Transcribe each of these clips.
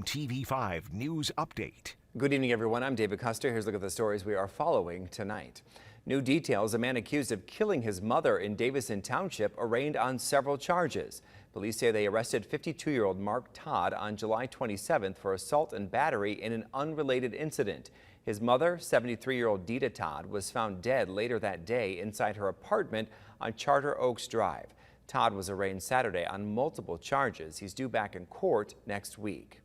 TV5 News Update. Good evening, everyone. I'm David Custer. Here's a look at the stories we are following tonight. New details: a man accused of killing his mother in Davison Township arraigned on several charges. Police say they arrested 52-year-old Mark Todd on July 27th for assault and battery in an unrelated incident. His mother, 73-year-old Dita Todd, was found dead later that day inside her apartment on Charter Oaks Drive. Todd was arraigned Saturday on multiple charges. He's due back in court next week.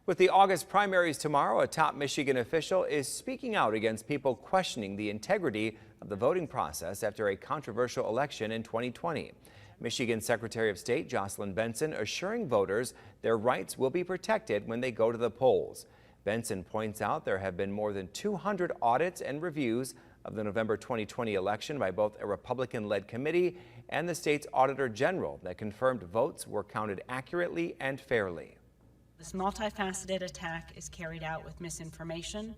With the August primaries tomorrow, a top Michigan official is speaking out against people questioning the integrity of the voting process after a controversial election in 2020. Michigan Secretary of State Jocelyn Benson assuring voters their rights will be protected when they go to the polls. Benson points out there have been more than 200 audits and reviews of the November 2020 election by both a Republican-led committee and the state's Auditor General that confirmed votes were counted accurately and fairly. This multifaceted attack is carried out with misinformation,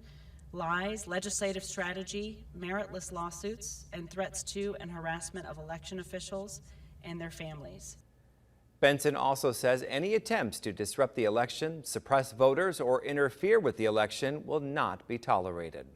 lies, legislative strategy, meritless lawsuits, and threats to and harassment of election officials and their families. Benson also says any attempts to disrupt the election, suppress voters, or interfere with the election will not be tolerated.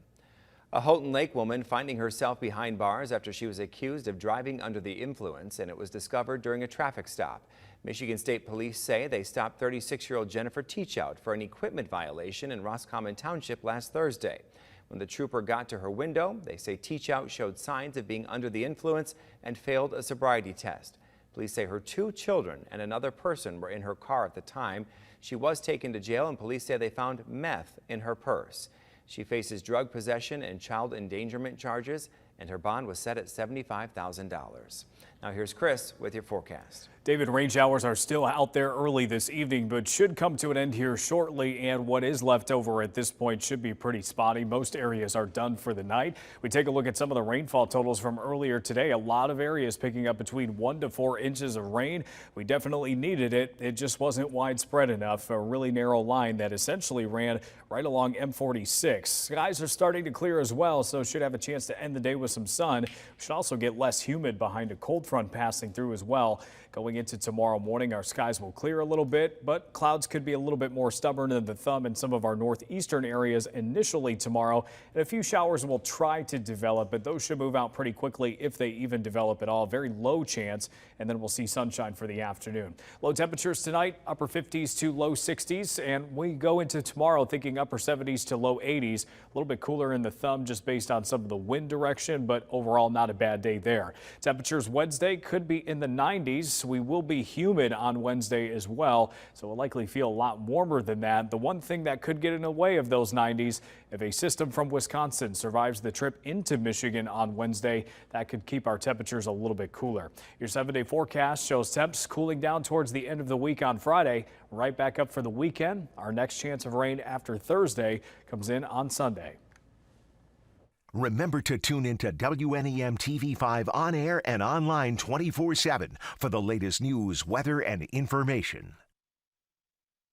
A Houghton Lake woman finding herself behind bars after she was accused of driving under the influence, and it was discovered during a traffic stop. Michigan State Police say they stopped 36-year-old Jennifer Teachout for an equipment violation in Roscommon Township last Thursday. When the trooper got to her window, they say Teachout showed signs of being under the influence and failed a sobriety test. Police say her 2 children and another person were in her car at the time. She was taken to jail, and police say they found meth in her purse. She faces drug possession and child endangerment charges, and her bond was set at $75,000. Now here's Chris with your forecast. David, rain showers are still out there early this evening, but should come to an end here shortly, and what is left over at this point should be pretty spotty. Most areas are done for the night. We take a look at some of the rainfall totals from earlier today. A lot of areas picking up between 1 to 4 inches of rain. We definitely needed it. It just wasn't widespread enough. A really narrow line that essentially ran right along M46. Skies are starting to clear as well, so should have a chance to end the day with some sun. We should also get less humid behind a cold front passing through as well. Going into tomorrow morning, our skies will clear a little bit, but clouds could be a little bit more stubborn than the thumb in some of our northeastern areas initially tomorrow. And a few showers will try to develop, but those should move out pretty quickly if they even develop at all. Very low chance, and then we'll see sunshine for the afternoon. Low temperatures tonight, upper 50s to low 60s, and we go into tomorrow thinking upper 70s to low 80s. A little bit cooler in the thumb just based on some of the wind direction, but overall not a bad day there. Temperatures Wednesday could be in the 90s. We will be humid on Wednesday as well, so we'll likely feel a lot warmer than that. The one thing that could get in the way of those 90s, if a system from Wisconsin survives the trip into Michigan on Wednesday, that could keep our temperatures a little bit cooler. Your 7-day forecast shows temps cooling down towards the end of the week on Friday, right back up for the weekend. Our next chance of rain after Thursday comes in on Sunday. Remember to tune into WNEM TV5 on air and online 24/7 for the latest news, weather, and information.